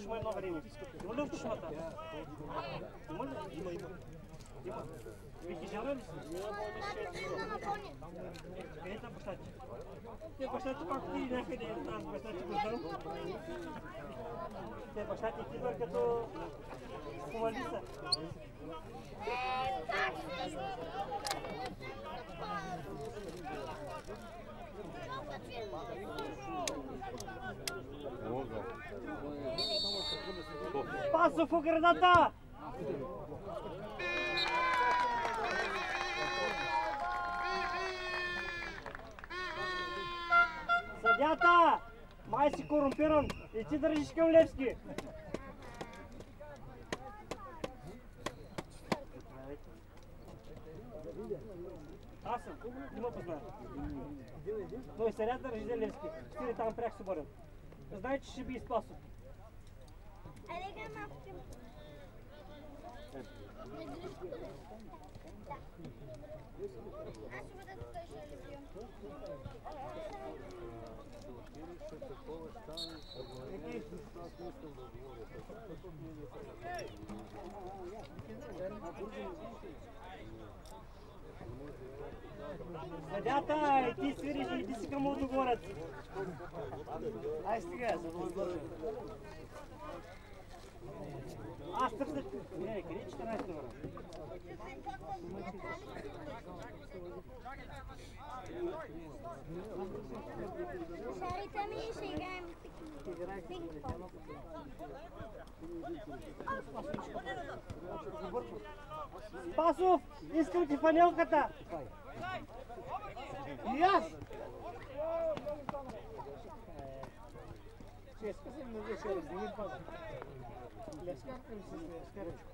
чума едно време. Има ли в чумата? Има ли? Има. Ви ги жара ли си? Къде са баща ти? Те баща ти пак отиде някъде, аз баща ти го знам. Те баща ти идва като командиса. Спасов оградата! Съдята! Май си корумпиран и ти държиш към Левски! Аз съм, не ме познава. Той съдят държи за Левски. Стири там пряк се бърят. Знае, че ще би изпасов. Айде га малко към. Аз ще бъда тук, ще любим. Съдята, и ти свириш, и ти си към Лудогорец. Ай стига, за Лудогорец. Аз търся... Не, къде е 14 номера? Шарите ми ще играем пинг-понг. Спасов, искам ти фанелката! И аз!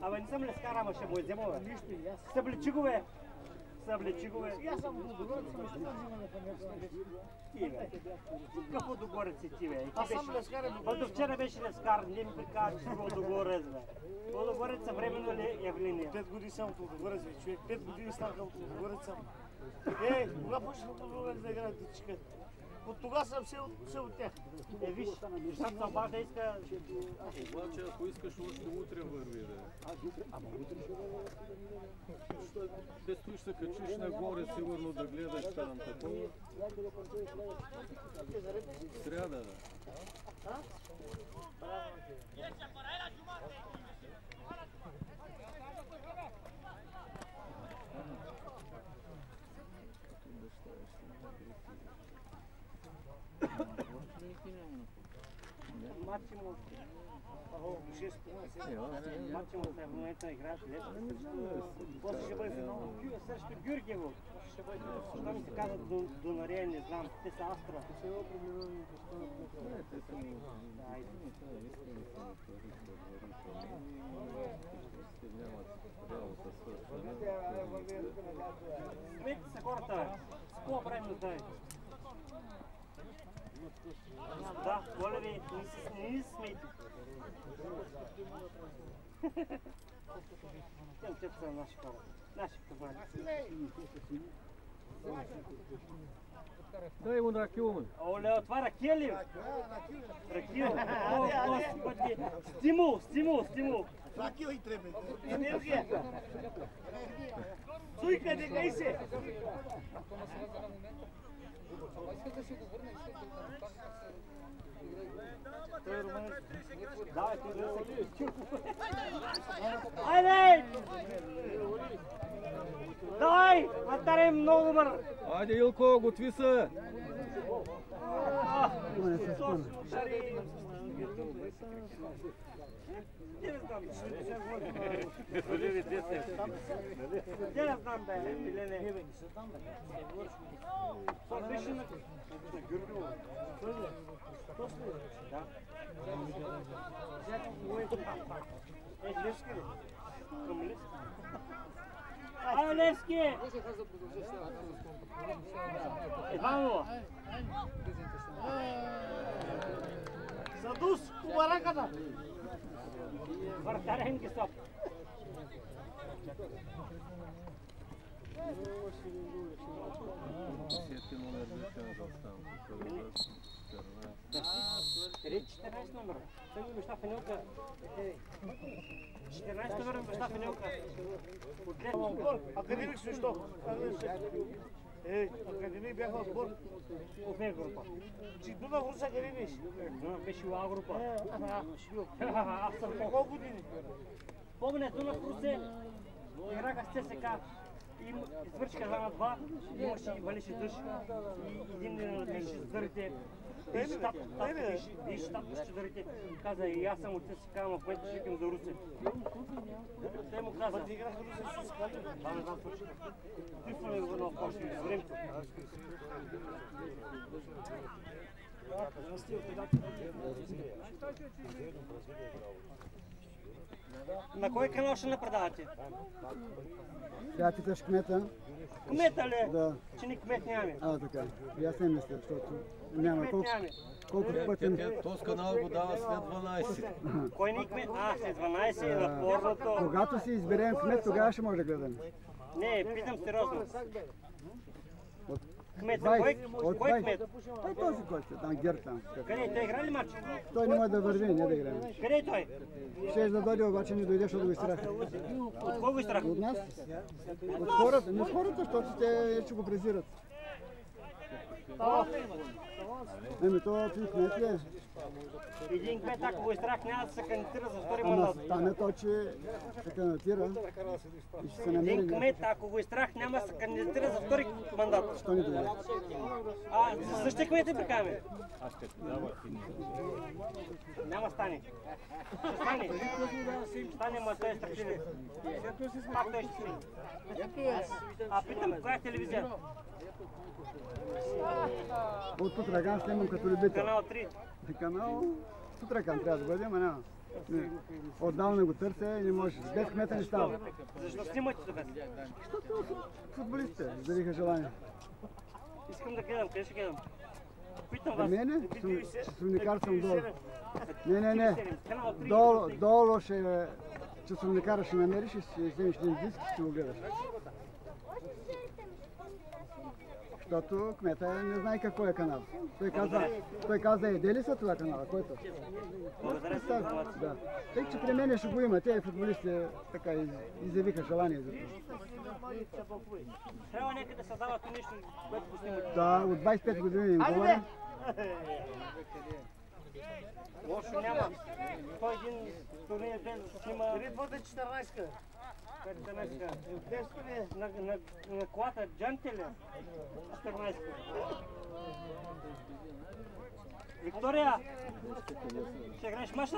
Абе не съм лескар, ама ще му е взема, бе. Съблечигове! Съблечигове! Аз съм Лудогорец, ама ще взимаме фанелка. Ти, бе. Какъв Лудогорец си ти, бе? Аз съм лескар, Бъдо вчера беше лескар, не ми казва, че си Лудогорец, бе. Лудогорец съвременно ли явление? 5 години съм от Лудогорец, бе, човек. 5 години станах от Лудогорец съм. Кога почнах от Лудогорец да играят дечка? От тогава съм все от тях. Виж, защото обажда иска... Обаче, ако искаш още утре върви, да. Ама утре ще върви. Те стоиш се качиш нагоре, сигурно да гледаш там такова. Сряда, да. Максимум. Максимум в момента играят лесно. После ще бъде финал срещу Гюргево. Ще бъде, що ми се казва Донария, не знам. Те са Астра. Смейте се хората, бе. С какво правим да е? Да, моля ви, не се смейте. Те са наши хора, наши кабани. Дай му ракию, ме. Оле, това ракия ли? Ракия? О, Господи! Стимул, стимул, стимул! Ракия и трябва. Енергия! Суйка, декай се! Той е румънец. Давай, той да се... Айде! Давай! Матаре е много добър! Айде, Илко, готви се! Не знам, бе, Милене. Не, бе, не се знам, бе. Това беше на Гюргево. После, да. Левски ли? Към Левски? Ай, Левски! Иваново! Садус, кубараката! Вратарен ги стоп! Ред 14 номер. Той ми баща Фенелка. 14 номер ми баща Фенелка. Академик също. Академик бяха отбор. От нея група. Че Дунав Рус академик. Беше у А група. Аз съм Колко години? Помня Дунав Русе. Играха с ЦСК. Свършиха 2-2, имаше и валеше дъжд и един беше с дърите. Беше щатно ще дърите. Каза и аз съм от ЦСК, но в момента ще викам за Русе. Те му каза. Ти играха Русе с ЦСК? Да, не знам свършиха. Тифване го едно почти на времето. На кой канал ще напредавате? Сега питаш кмета? Кмета ли? Да. Че ни кмет нямаме. Така. И аз не мисля, защото няма колко пъти... Този канал го дава след 12. Кой ни кмет? След 12 на порното. Когато си изберем кмет, тогава ще може да гледаме. Не, питам сериозно. Кмет, От кой кмет? Той този, който е там, Гер там. Къде? Той игра ли матч? Той не може да върви, не да играем. Къде е той? Ще да дойде, обаче не дойде, защото го изтраха. От кой го изтраха? От нас? От хората. Не от хората, защото те ще го презират. То ти кмет ли? Един кмет, ако го изтрах, няма да се кандидатира за втори мандат. Там е то, че се кандидатира и ще се намери. Един кмет, ако го изтрах, няма да се кандидатира за втори мандат. Що ни дойде? За същия кмет е прикаме. Няма стане. Ще стане. Стане, ма той е страхливен. Пак той ще спи. Питам, коя е телевизия? От Тутраган снимам като любител. Канал 3. Канал Тутраган трябва да бъде, ама няма. Отдавна го търся и не може. Без кмета не става. Защо снимате тук? Защото футболистите завиха желание. Искам да гледам, къде ще гледам? Питам вас. Мене? Часовникар съм долу. Не. Канал 3. Долу ще часовникара ще намериш и ще вземеш един диск и ще го гледаш. Защото кмета не знае какво е канал. Той каза, еде ли са това канала, който? Благодаря за информация. Да. Тъй, че при мен ще го има. Те футболисти така изявиха желание за това. Трябва нека да създавате нещо, което го снимате. Да, от 25 години им говоря. Лошо няма. Той един турнир без да снима... Дали твоята 14-ка? На колата джантеля 14. Виктория! Ще играеш мач ли?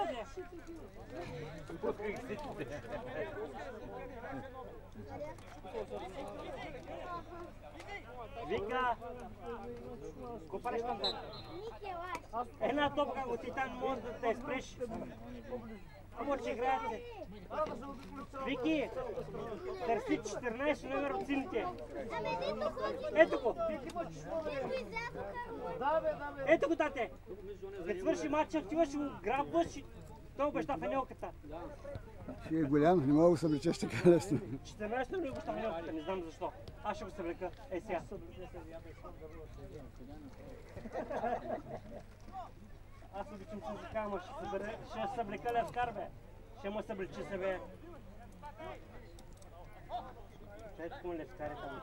Вика! Копариш там да? Една топка от Титан може да те спреш. Ама че играете. Вики, търси 14 номер от сините. Ето го. Ето го, тате. Като свърши матча, отиваш и го грабваш и той обеща Фенелката. Ще е голям, не мога да се облечеш така лесно. 14 номер обеща Фенелката, не знам защо. Аз ще го съблека. Сега. Аз обичам ЦСКА, ама ще съблека Левскар, бе. Ще му съблече се, бе. Ето му Левскар е там.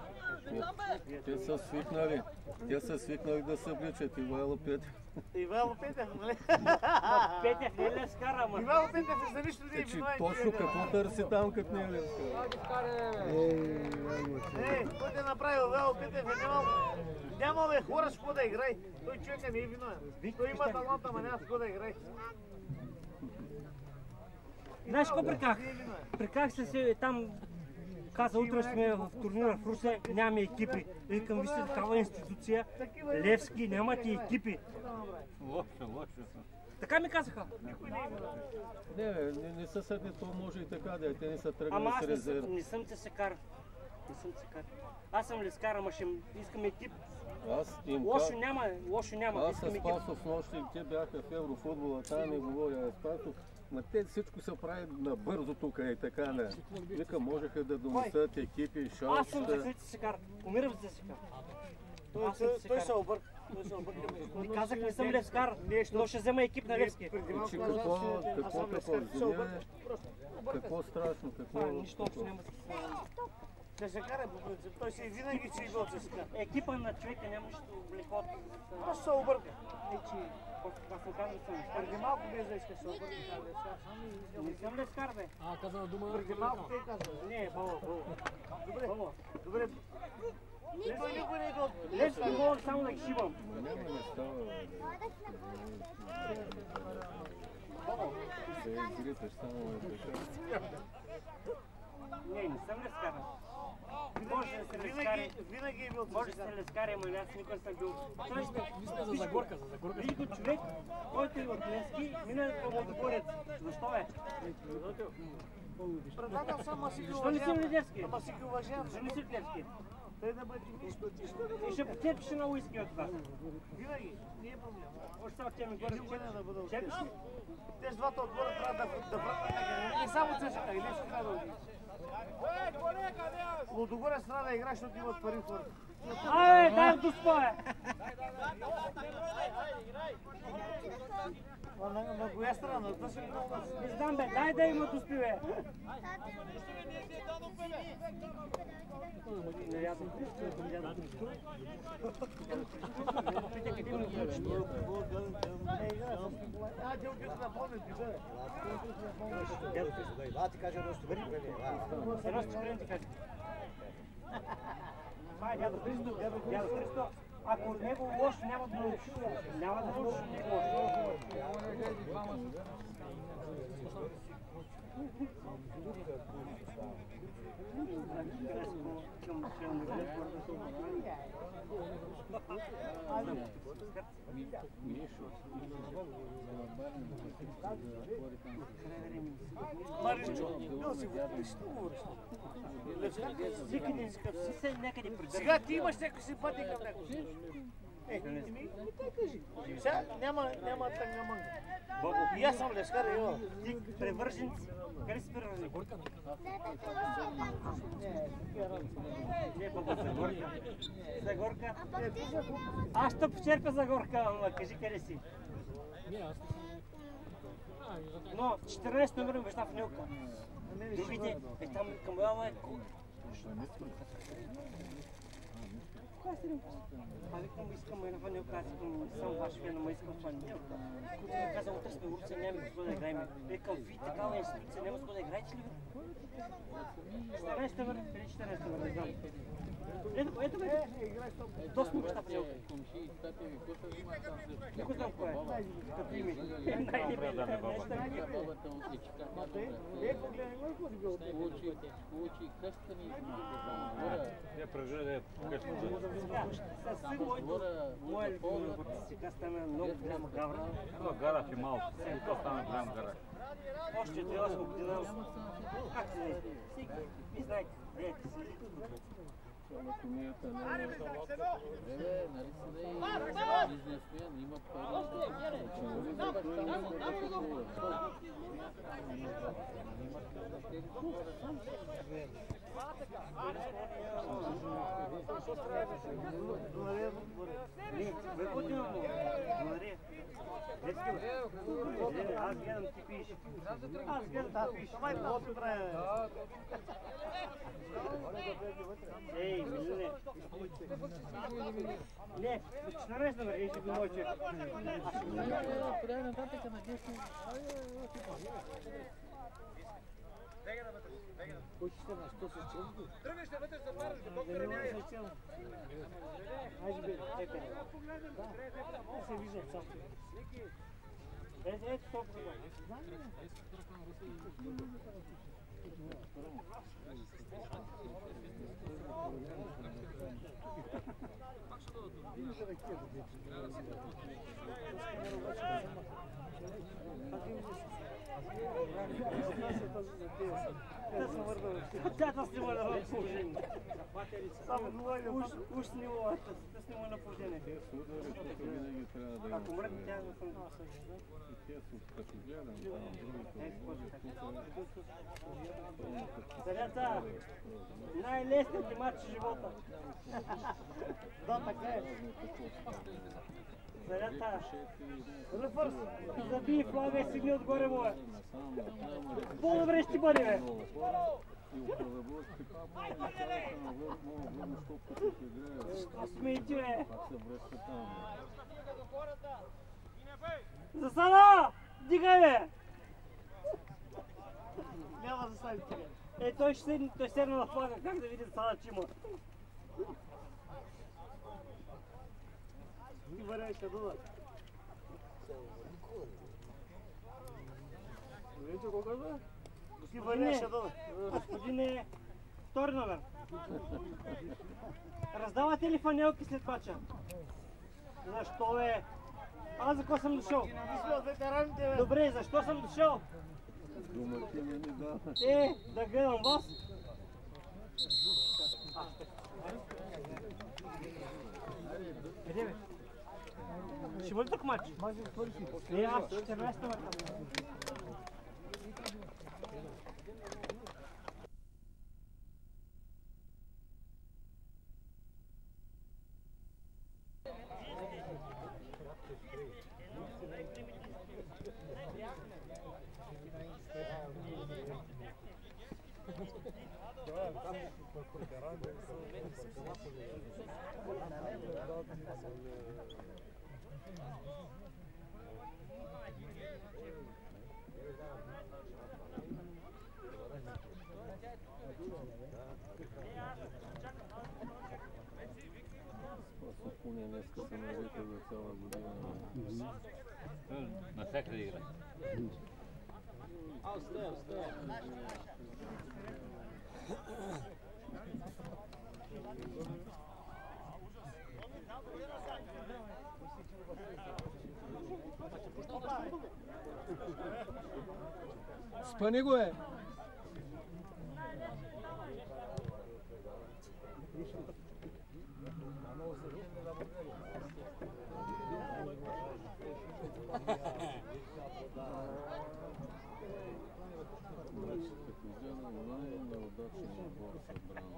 Те са свикнали да събличат Ивайло Петев. Ивайло Петев, нали? Петев не е Левскар, ама. Ивайло Петев е за нищо не е виновен. Точно какво търси там, като не е Левскар? Той те направил Ивайло Петев е нямал хора с какво да играе. Той човека не е виновен. Той има талант, ама няма с какво да играе. Знаеш какво преках? Преках се там, каза утре сме в турнира в Русе, нямаме екипи. Викам, вижте такава институция, Левски, нямате екипи. Лошо. Така ми казаха. Не са съдни, то може и така да е, те не са тръгнали Ама с резерв. аз не съм ЦСКАр. Аз съм Левскар, ама ще искам екип. Лошо няма. Аз с Спасов нощи, те бяха в Еврофутбола, там не говоря Спасов. Ма те всичко се прави набързо тук и така не. Вика, можеха да донесат екипи, шалчета. Аз съм ЦСКАр. Умирам за ЦСКАр. Той се обърка. Той се обърка. Ви казах, не съм левскар, но ще взема екип на Левски. Преди малко Че казах, какво че аз съм такова левскар. Се вземе, обърка. Просто обърка. какво страшно, какво... Нищо общо няма с... ЦСКА по принцип. Той си винаги си идва от ЦСКА. Екипа на човека няма нищо лекот. Просто се обърка. Аз съм казал, че съм левскар. Преди малко без да искаш се обърка. Не съм левскар, бе. казана дума Преди малко те казва. Не, Бало. Добре, добре. Той никой не идва от Левски мога само да ги шибам. Ма няма не става. Да изриташ само е така. Не съм левскар. Може да се левскари. Винаги е бил Може да ЦСКА. се левскари, ама аз никога не съм бил. Той ще... за Загорка, Виж го човек, който е от Левски, мина към Лудогорец. Защо бе? Предлагам съм, ама си ги Защо не си уважавам. от Левски? Ама си ги уважавам. Защо не си от Левски? Той да бъде нищо. И ще почепиш на уиски от вас. Винаги. Не е проблем. Още само тя ми горе Никога не да бъда чепиш ли? Те с двата отбора трябва да върнат някъде. Не само ЦСКА, и Левски трябва да отиде. Лудогорец трябва да играе, защото имат пари хора. Ай, дай до споя! На коя страна? На тъси или на нас? Не знам бе, дай да има доспи бе! Нарядно. Питай къде ми включи. Те отидоха на помнят, ти бъде. Ти кажа едно стопери, Едно ще спрем ти кажа. Това е дядо Христо. Дядо Христо, ако от него лошо няма да научи. Няма да научи от него лошо. Маринчо, бил си говориш, що говориш? Никъде си се някъде придържа. Сега ти имаш някакви симпатии към някой. Те кажи. Сега няма тангаманга. И аз съм левскар, ева. Ти превърженци. Къде си превържен? Не, баба, Загорка. Загорка. Аз ще почерпя Загорка, ама кажи къде си. Но 14 номер ме баща в Нилка. Другите, там към Лава е колко. Аз викам, искам една фанелка, аз искам сам ваш фен, ама искам фанелка. Който ми каза, утре сме Русе, няма какво да играем. Викам, ви такава институция, няма какво да играете ли? 14 номер, преди 14 номер, не знам. Ето бе, доста ми баща фанелка. Не го знам кой е. Като име. Най-небе, Я преживея моя любимый сега стана много голяма гавра. гара и малко. То стана голям гара. Още 2008 година. Как се знае? Всеки, ви знаете, гледайте си. На комията не е... бизнесмен, има пари. Не, выходим, говори. Аз гледам ти пишеш. Аз гледам ти пишеш. Май много се прави. Ей, не. Не, 14 номер, ей, ще го мочи. Трябва нататък на 10. Кой ще стана? Що се чува? Тръгнеш вътре за пара, доктора Не няма. се чува. Айде бе, епе. Не се вижда сам. Ето, толкова. съм върнал. Тята снима на положение. Само двойно. Уж снима, да снима на положение. Те судари, тук винаги трябва да има. Ако мръдне, тя да съм. И те са, като гледам там, другите, Зарята, най-лесният мач в живота. Да, така е. Зарята, рефърс, забий флага и сигни отгоре моя. По-добре ще бъде, бе. и управляващи много стопката се играе. Смейте, бе. Пак се връща там. Засада! Дигай, бе! Няма да стави тега. Той седна на флага, как да види Засада, че има. Ти вървай ще дадат. Видите колко бе? Ти вървай ще дадат. Господине, втори номер. Раздавате ли фанелки след мача? Защо, бе? Аз за кой съм дошъл? Ти сме от ветераните, бе. Добре, защо съм дошъл? Домакина ни дава. Да гледам вас. Къде, бе? Ще бъде тук матч? Аз 14 номер. Поне днеска се навика за цяла година. Навсякъде игра. Спъни го е! Като гледам, най-неудачен отбор събран.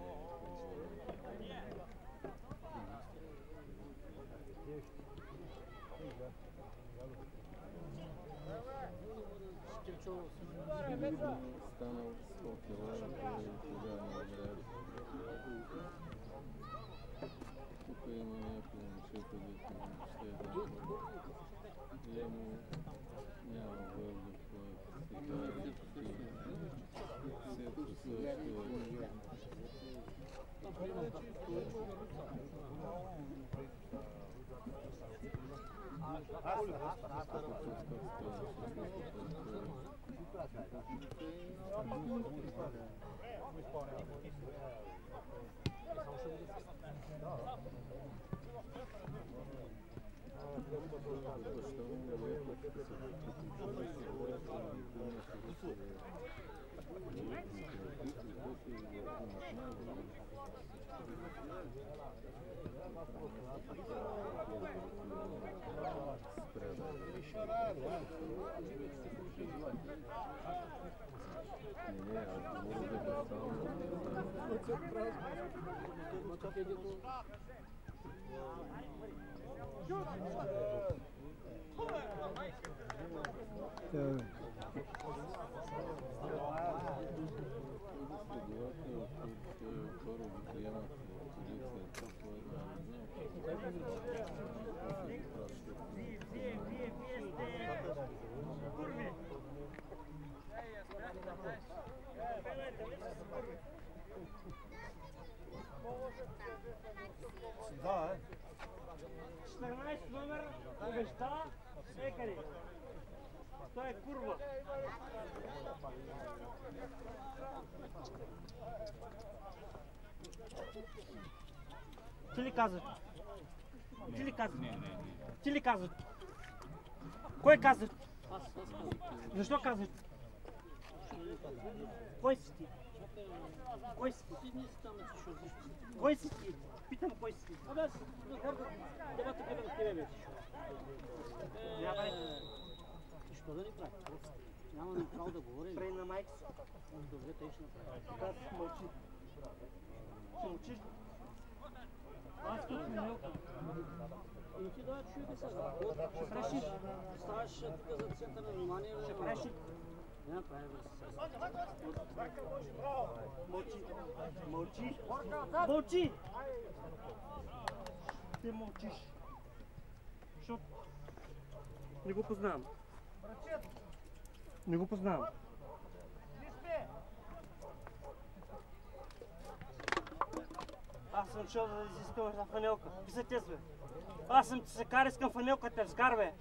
Станал 100 кила и тогава не играе. Тук има някои момчета, дето ще е да и ему няма въздух, сега Сето също Да, 14 номер обеща къде? Това е курва. Ти ли казваш? Ти ли казваш? Ти ли казваш? Кой казваш? Защо казваш? Кой си ти? Кой си ти? Кой си ти? Питам кой си ти? Абе, аз на хората, дебата гледам с тебе вече. Що да ни прави? Нямаме право да говорим. Прей на майка си. Добре, те ще направи. Да, мълчи. Ще мълчиш? Аз тук фанелка. И ти давай чуйте сега. Ще прешиш. Ставаш тук за център на внимание. Ще преши. Не направи да се Мълчи. Мълчи. Мълчи! Ти мълчиш. Защото не го познавам. Не го познавам. Аз съм чел да изискам една фанелка. Какви са тези, бе? Аз съм ти се кара, искам фанелката, взгар, бе.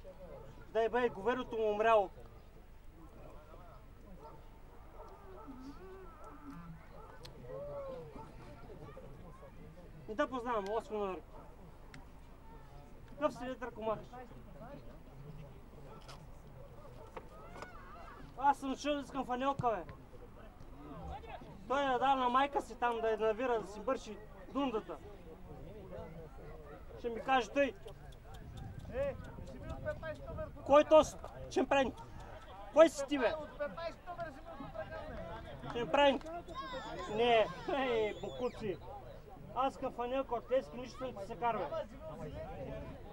Дай бе, говерото му умряло. Не да познавам, 8 номер. Какъв си летър комахаш? Аз съм чел да искам фанелка, бе. Той я дал на майка си там да я навира, да си бърши дундата. Ще ми каже той. Кой този чемпрен? Кой си ти, бе? Чемпрен? Не, бокуци. Аз искам фанелка от Левски, нищо съм ти се карва.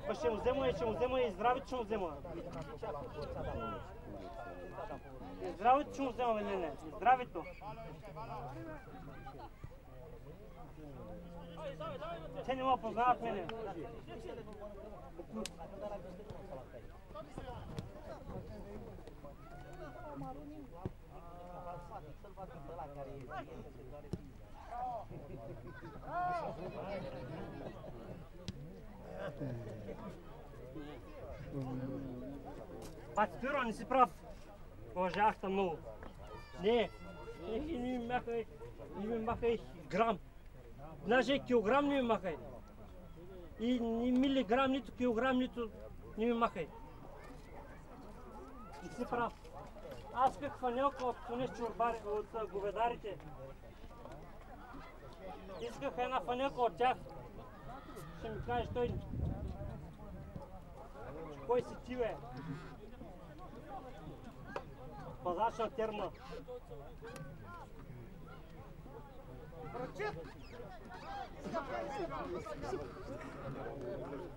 Па ще му взема и здравето ще му взема. И здравето ще му взема, бе, не. И здравето. Те не ме познават мене. Бати Пиро, не си прав. Уважавах те много. Не ми махай грам. Даже килограм не ми махай. И ни милиграм, нито килограм, нито не ми махай. Не си прав. Аз исках фанелка от чорбари, от говедарите. Исках една фанелка от тях. Ще ми кажеш той. Кой си ти, бе? Пазач на терма.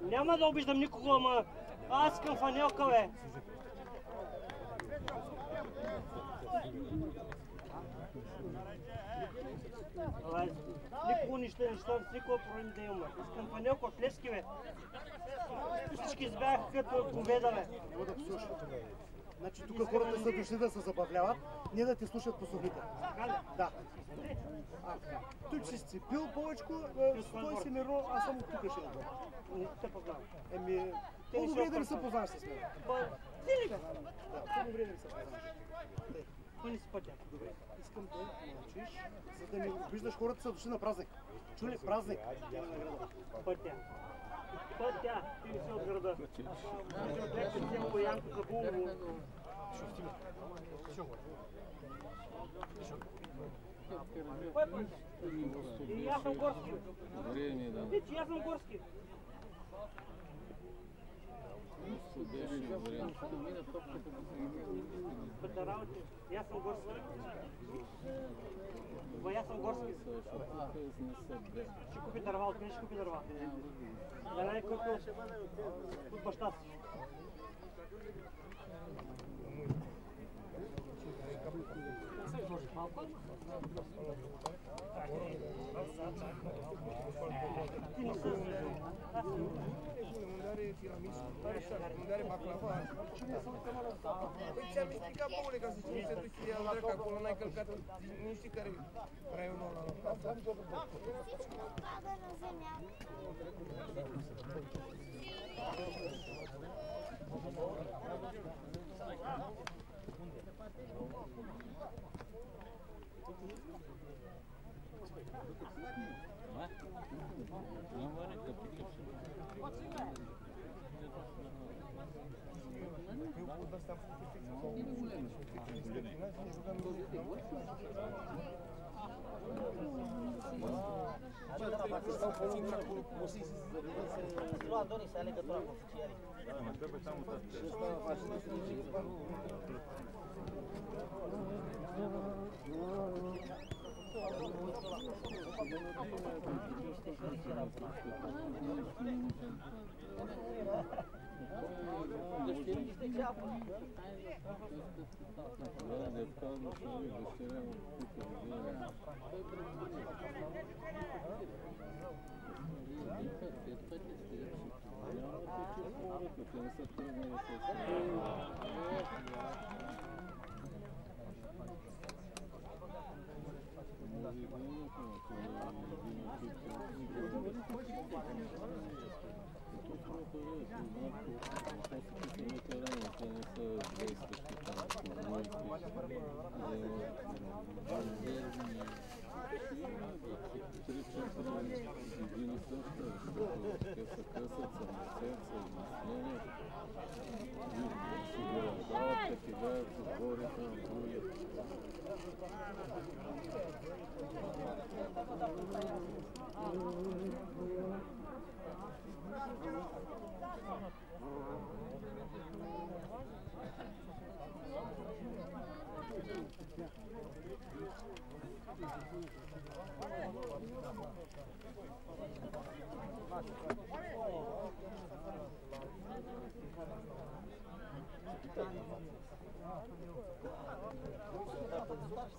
Няма да обиждам никого, ама аз искам фанелка, бе. Никого нищо, никога проблем да имаме. Искам фанелка от Левски, бе. Всички избягаха като говеда, бе. Значи тук хората са дошли да се забавляват, не да те слушат по сухите. Да. Той че си пил повечко, стой си мирно, аз съм от тук ще идвам. Не те познавам. Еми, по-добре да не се познаваш с мен. Ти ли, бе? Да, по-добре да не се познаваш. Кой не си пътя? Добре, искам да мълчиш, за да ми виждаш хората са дошли на празник. Чули? Празник. Пътя. Пътя, ти не си от града. Ти от леко си имало Янко за Булово. Кой е пътя? И аз съм горски. Виж, аз съм горски. Пътя работи. И аз съм горски. Ба, аз съм горски. Ще купи дърва, откъде ще купи дърва? Да не е купил от баща си. Ти не се служил. Mâncare baklava. Păi ți-am explicat, Paule, ca să știi că te duci de dracu acolo, n-ai călcat, nu știi care raionul ăla. Padă în zemea. de astea am făcut fix acolo. Ne jucăm 20 stau puțin acolo, posiți să vedeți. Lua Doni să ia legătura cu oficialii. Și ăsta face niște ceapă.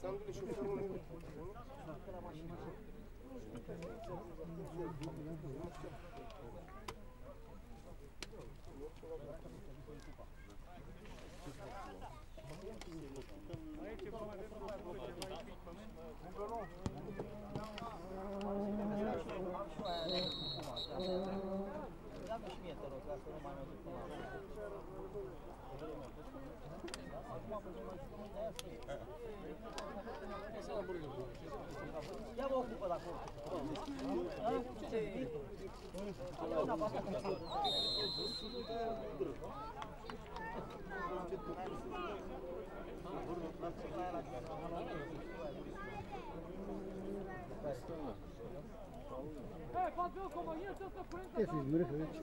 Să-mi șoferul meu. Ia mă ocupă de acolo. Te se esmură, vezi?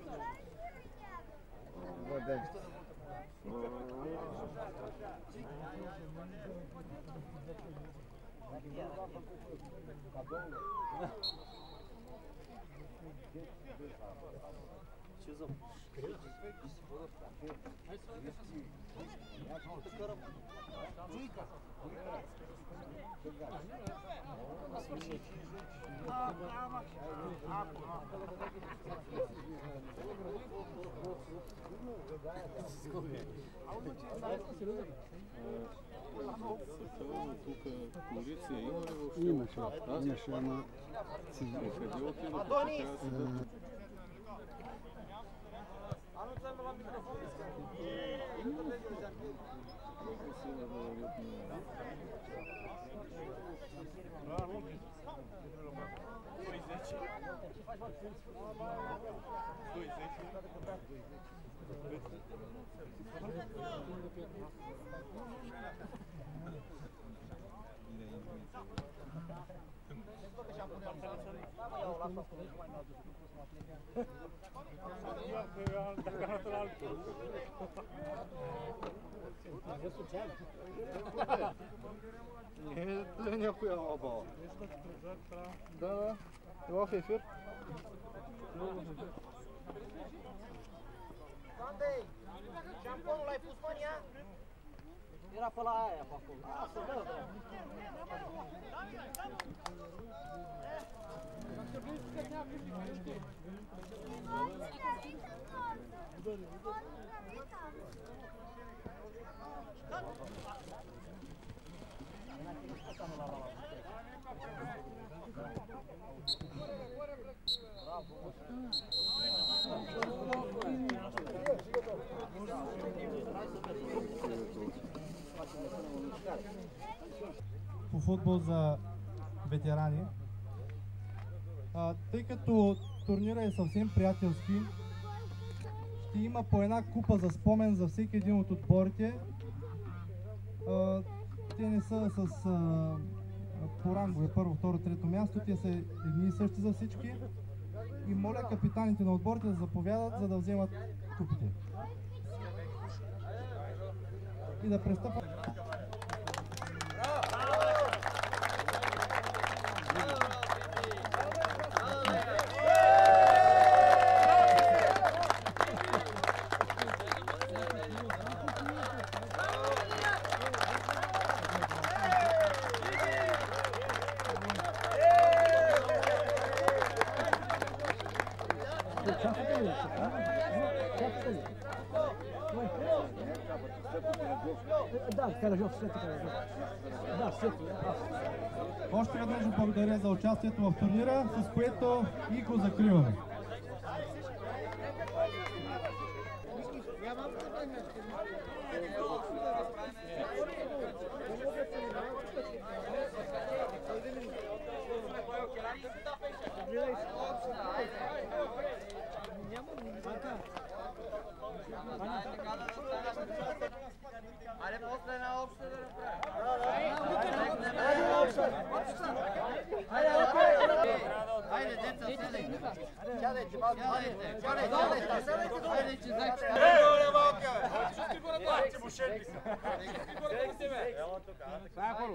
Vorbeam. Ce zău? Имаше, ама... Антони! Anunțăm la microfon. Не, някоя оба. Да, в ефир. Andrei, șamponul l-ai pus pe ea? Era pe la aia, pe acolo. Lasă, dă, bă. По футбол за ветерани. Тъй като турнира е съвсем приятелски, ще има по една купа за спомен за всеки един от отборите. Те не са с по рангове първо, второ, трето място. Те са едни и същи за всички. И моля капитаните на отборите да заповядат, за да вземат купите. И да пристъпват. Още веднъж благодаря за участието в турнира, с което и го закриваме. Айде после една обща да направим. Айде, деца, седайте. Сядайте, малки. Сядайте, че знаете. Айде, малки, бе. Чувствай го на това. Че му шепи се. Това е хора.